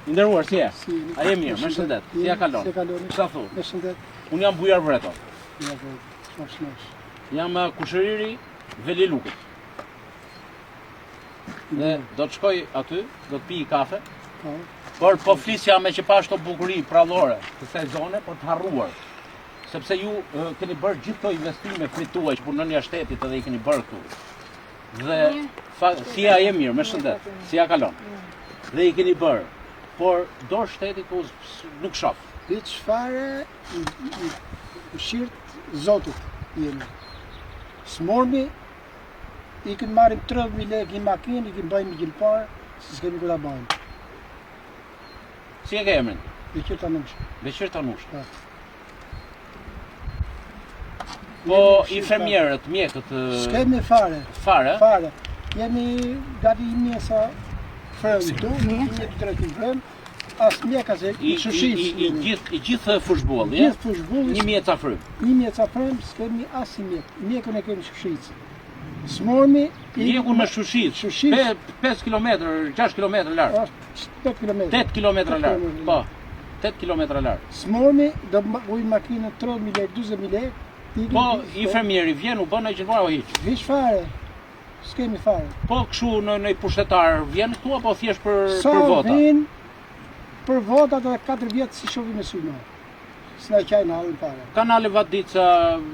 I nderuar, si e? A je mirë, me shëndet. Si ja kalon? Çfarë thon? Me shëndet. Unë jam Bujar Vreto. Ja, shnosh. Jam kushëriri Veli Lukut. Dhe do të shkoj aty, do të pi kafe. Por po flisja me që pa shto bukuri prallore të kësaj zone, por të harruar. Sepse ju keni bërë gjithë këto investime fituaj që punoni jashtë shtetit edhe I keni bërë këtu. Dhe si ja je mirë, me shëndet, si ja kalon. Dhe I keni bërë, por dorë shtetit ku nuk shoh. Hiç fare I shirt Zotit jemi. Smormi I kënë marim 30.000 lekë I makinë, I kënë bëjmë I kënë parë, si s'kemi ku ta bëjmë. Si e ke emrin? Beqir Tanush. Beqir Tanush. Po. Po infermierët, mjekët... S'kemi fare. Fare? Fare. Jemi gati I mjesa frëmë tu, një të drejtë I frëmë, asë mjeka se I shushisë. I gjithë fushbolli, ja? Gjithë fushbolli. Një mjeca frëmë. Një mjeca frëmë, s'kemi asë I mjekë. Mjekën e kemi shushisë. Smormi... Mjekun me shushisë. 5 km, 6 km lartë. 8 km. 8 km lartë, po. 8 km lartë. Smormi do ujë makinën 30.000 lekë, 20.000 lekë. Po, infermieri vjen, u bën ai që o hiç. Hiç fare. S'kemi fare. Po kështu në pushtetar vjen këtu apo thjesht për vota? Sa vin për vota do 4 vjet si shohim me sy më. S'na qajnë hallin fare. Kanale Vadica,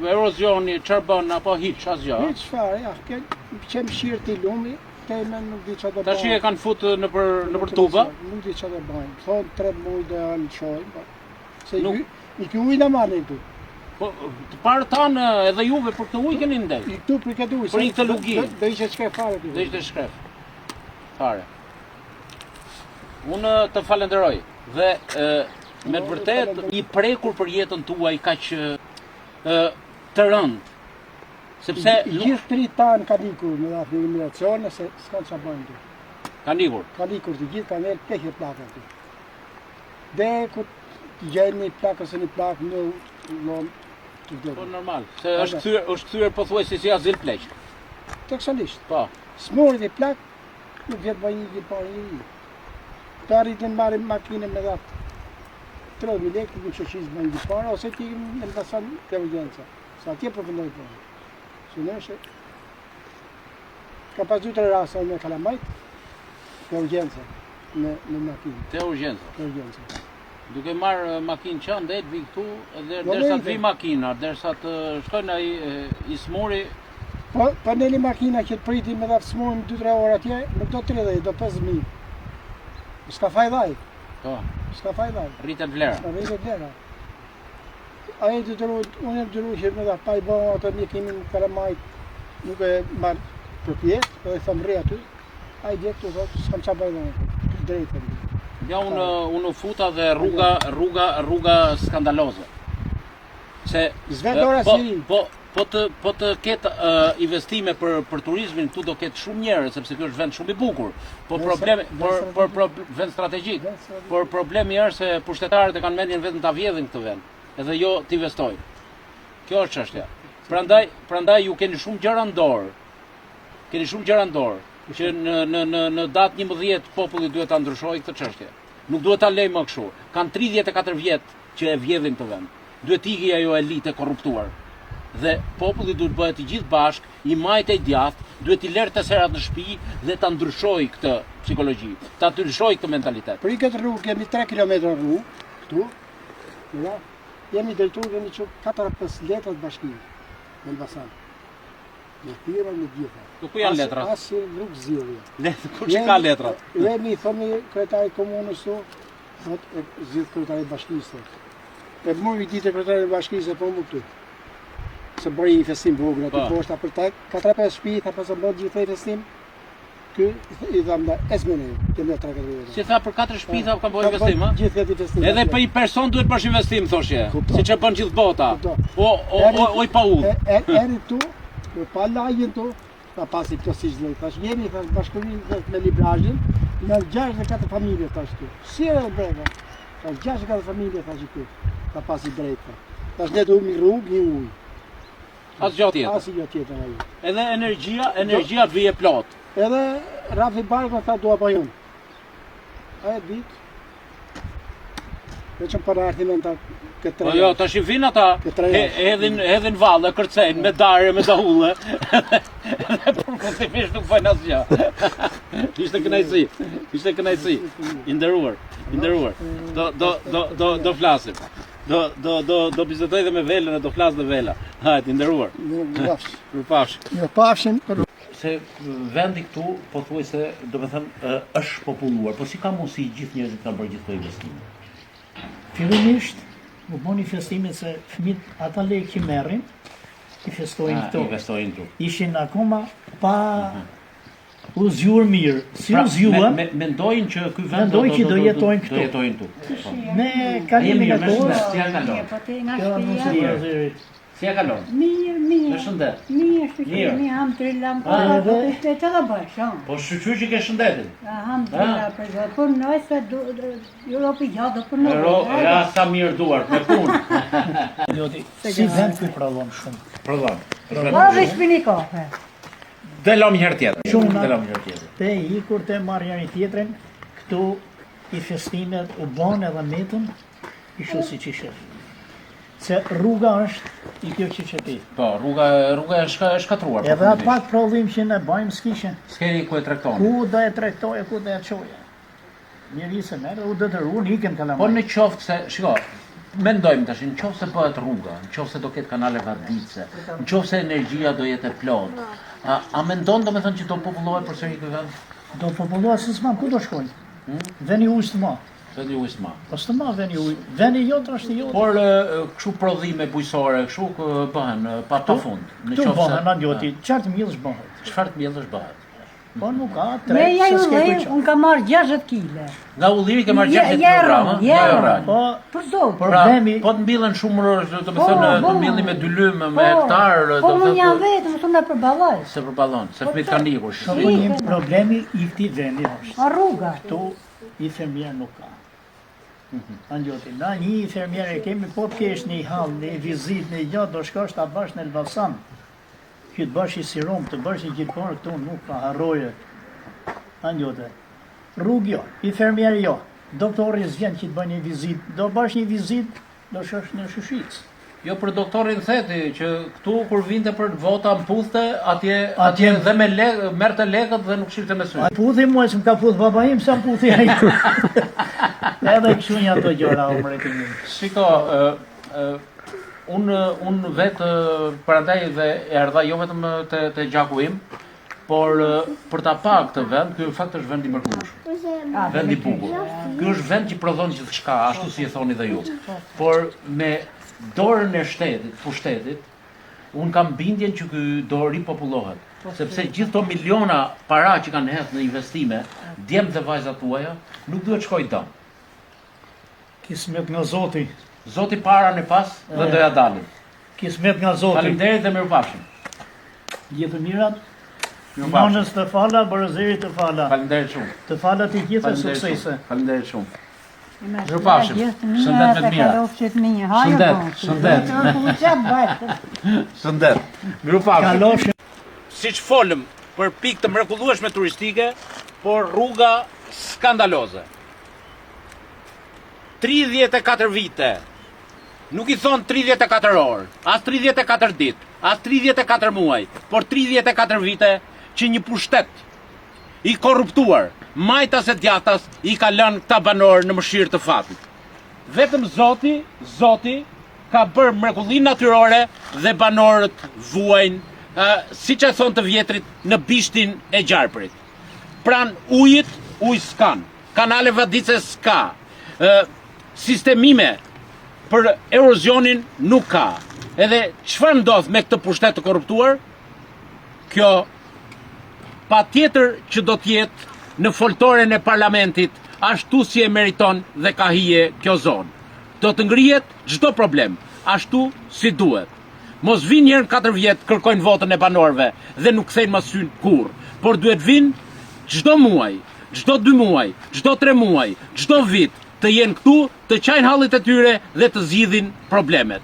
erozioni, çfarë bën apo hiç asgjë? Hiç fare, ja, qem shirë ti lumi, temen nuk di çfarë do bëjmë. Tash e kanë futur nëpër tuba. Nuk di çfarë do bëjmë. Thon 3 muaj do alçojmë, po. Se I ky ujë na marrin këtu. Po, të parë tanë edhe juve për këtë ujë keni ndej. I këtu për këtë ujë. Për këtë lugi. Do ishte shkret fare këtu. Do ishte shkret. Fare. Unë të falenderoj dhe me të vërtet I prekur për jetën tuaj kaq të rëndë. Sepse gjithë 3 tanë kanë ikur me atë imigracione se s'kan çfarë bëjnë këtu. Kanë ikur. Kanë ikur të gjithë kanë erë pekë plaka këtu. Dhe ku gjeni plakës e një plakë në lomë. Po normal, se është kthyer pothuajse si azil pleq. Teksalisht. Po. Smorit I plak, nuk vjet bëjnë një parë një. Të arritën marrim makinën me datë 30.000 lekë, nuk shoqis bëjnë një parë, ose ti në ambasan të urgjenca. Sa atje përfundoj po. Sunëshe. Ka pas 2-3 rasta me kalamajt, të urgjenca në makinë. Të urgjenca. Të urgjenca. Duke marrë makinë që ndet vi këtu, edhe derisa të vi makina, derisa të shkojnë ai I smuri. Po neli makina që të priti me dha smurim 2-3 orë atje, nuk do 30, do 5.000. S'ka fajdaj. Po. S'ka fajdaj. Rritet vlera. Rritet vlera. Ai unë e detyru që me dha pa I bën ato mjekimin kalamajt, nuk e marr përpjet, edhe tham rri aty. Ai direktu thotë s'kam çfarë bëj domun. Drejtë. Ja unë futa dhe rruga skandaloze. Se Zvedora si po të ketë investime për turizmin këtu do ketë shumë njerëz sepse ky është vend shumë I bukur. Po problemi vend strategjik. Por problemi është se pushtetarët e kanë mendjen vetëm ta vjedhin këtë vend, edhe jo të investojnë. Kjo është çështja. Prandaj ju keni shumë gjëra në dorë. Keni shumë gjëra në dorë. Që në datë 11 populli duhet ta ndryshojë këtë çështje. Nuk duhet ta lejmë më kështu. Kanë 34 vjet që e vjedhin këtë vend. Duhet ikë ajo elite korruptuar. Dhe populli duhet bëhet I gjithë bashk, I majtë I djathtë, duhet I lërë të serat në shtëpi dhe ta ndryshojë këtë psikologji, ta ndryshojë këtë mentalitet. Për këtë rrugë kemi 3 km rrugë këtu. Ja. Jemi drejtuar kemi çu 4-5 letra të bashkimit në Elbasan. Në tira në gjitha. Ku janë letrat? Asë rrugë zgjidhje. Ku ka letrat? Jemi thonë kryetari komunës tu, thotë zgjidh kryetari bashkisë. E mua I ditë kryetari bashkisë po më këtu. Se bëri I festim vogël aty poshta për ta 4-5 shtëpi, ta pasë bën gjithë festim. Ky I dhamda esmene, kemi 3 vjet. Si tha për 4 shtëpi tha kanë bërë investim, ha? Gjithë vjet festim. Edhe për I person duhet bësh investim thoshje. Siç e bën gjithë bota. O I paut. Eri tu, pa lajën tu, ta pasi këto si çdo. Tash jemi bashkërinë me librazhin, në 64 familje tash këtu. Si e bëva? Tash 64 familje tash këtu. Ta pasi drejtë. Tash ne duhemi rrugë, një ujë. Asgjë tjetër. Asgjë tjetër ai. Edhe energjia vije plot. Edhe Rafi Barko tha dua pa unë. Ai dit Veçëm për artimenta këtë Po jo, tash i vinë ata, hedhin valle, kërcejnë me darë, me dahulle. Dhe përkushtimisht nuk bojnë asgjë. Ishte kënaqësi. I nderuar. Do flasim. Do bisedoj dhe me Velën e do flas dhe Vela. Hajt, i nderuar. Pafshim. Se vendi këtu, po thuaj se, do me thënë, është populluar, po si ka mundësi gjithë njerëzit kanë bërë gjithë këto investime? Fillimisht, u bën investimet se fëmijët ata lek që merrin, i festojnë këto. Investojnë këtu. Ishin akoma pa u zgjuar mirë. Si u zgjuan? Mendojnë që ky vend Mendojnë që do jetojnë këtu. Do jetojnë këtu. Me kalimin e kohës. Si ja kalon? Po te nga Kjo nuk se shtëpia. njerëzit. Si ja kalon? Mirë. Me shëndet. Mirë, ham trillam, po të të bësh, Po shqyqy që ke shëndetin. ham trilla për do punoj se Europi gjatë do punoj. Ja sa mirë duart, me punë. Si vend ky prodhon shumë. Prodhon. Po veç pini kafe. Dhe lom një herë tjetër. Shumë te ikur te marrë njëri tjetrin, këtu i festimet u bën edhe metën, ishte si që shef. Se rruga është i kjo që qëti. Po, rruga është shkatruar. Edhe atë pak prodhim që ne bajmë s'kishe. S'keni ku e trektoni. Ku do e trektoje, ku do e qoje. Njëri se merë, u dëtëru, ikën kalamaj. Po në qoftë se, shiko, mendojmë tash, në qoftë se bëhet rruga, në qoftë se do ketë kanale varditse, në qoftë se energjia do jetë e plot, a mendon do me thënë që do popullohet përsëri ky vend? Do popullohet se s'ma, ku do shkojnë? Veni ujë s'ma. Vendi ujsma. Po s'ma veni ujë. Veni jotë është jotë. Por kështu prodhime bujësore, kështu bëhen pa fund. Këtu bëhen anjoti, qartë mjellësh bëhet. Çfarë mjellësh bëhet? Po nuk ka, Me tre, ja se ju s'ke dhe, kujqa. unë ka marrë 60 kile. Nga ulliri ke marrë 60 Ja, kg, ja, Po, Për zotë. problemi, Po të mbillen shumë, do të Po, thënë, po. të mbilli me 2 lymë, me hektar, Po do më të jam thënë, vetë, më thunë për balaj. se përballon, se fëmijët kanë ikur. shokunim, problemi i këtij vendi është. A rruga. Këtu i fermier nuk ka. Anjoti, na një fermier e kemi, po kesh një hall, një vizit, një gjatë, do shkosh ta bash në Elbasan. Ky të bash i sirom, të bash i gjithpar, këtu nuk ka harroje. Anjote. Rrugë jo, i fermier jo. Doktori s'vjen që të bëj një vizit, do bash një vizit, do shosh në Shushic. Jo për doktorin theti që këtu kur vinte për vota mputhte, atje dhe me lekë, merrte lekët dhe nuk shilte me sy. Puthi mua që më ka puth baba im, sa puthi ai. Edhe kështu një ato gjëra o mretin. Shiko, unë vetë prandaj dhe erdha jo vetëm te gjaku im, por për ta pa këtë vend, ky fakt është vend i mrekullueshëm. Vend i bukur. Ky është vend që prodhon gjithçka, ashtu si e thoni dhe ju. Por me dorën e shtetit, pushtetit, unë kam bindjen që ky do ripopullohet. Sepse gjithë to miliona para që kanë hedhur në investime, djemt dhe vajzat tuaja, nuk duhet shkojë dëm. Kismet nga Zoti. Zoti para në pas dhe do ja dalin. Kismet nga Zoti. Faleminderit dhe mirupafshim. Gjithë mirat. Mirupafshim. Nanës të fala, Bërëzerit të fala. Faleminderit shumë. Të fala të gjitha Faleminderit suksese. shumë. Faleminderit shumë. Mirupafshim. Shëndet me të mira. Shëndet. Mirupafshim. Kaloshim. Siç folëm për pikë të mrekullueshme turistike, por rruga skandaloze. 34 vite. Nuk i thon 34 orë, as 34 ditë, as 34 muaj, por 34 vite që një pushtet i korruptuar, majtas e djathtas i ka lënë këta banorë në mëshirë të fatit. Vetëm Zoti ka bërë mrekulli natyrore dhe banorët vuajnë, siç e thon të vjetrit, në bishtin e gjarprit. Pran ujit, ujë s'kan, kanale vadice s'ka, sistemime për erozionin nuk ka. Edhe çfarë ndodh me këtë pushtet të korruptuar? Kjo patjetër që do të jetë në foltoren e parlamentit ashtu si e meriton dhe ka hije kjo zonë. Do të ngrihet çdo problem, ashtu si duhet. Mos vinë njërë në 4 vjetë kërkojnë votën e banorëve dhe nuk kthejnë më synë kurrë, por duhet vinë çdo muaj, çdo 2 muaj, çdo 3 muaj, çdo vit të jenë këtu, të qajnë hallit e tyre dhe të zgjidhin problemet.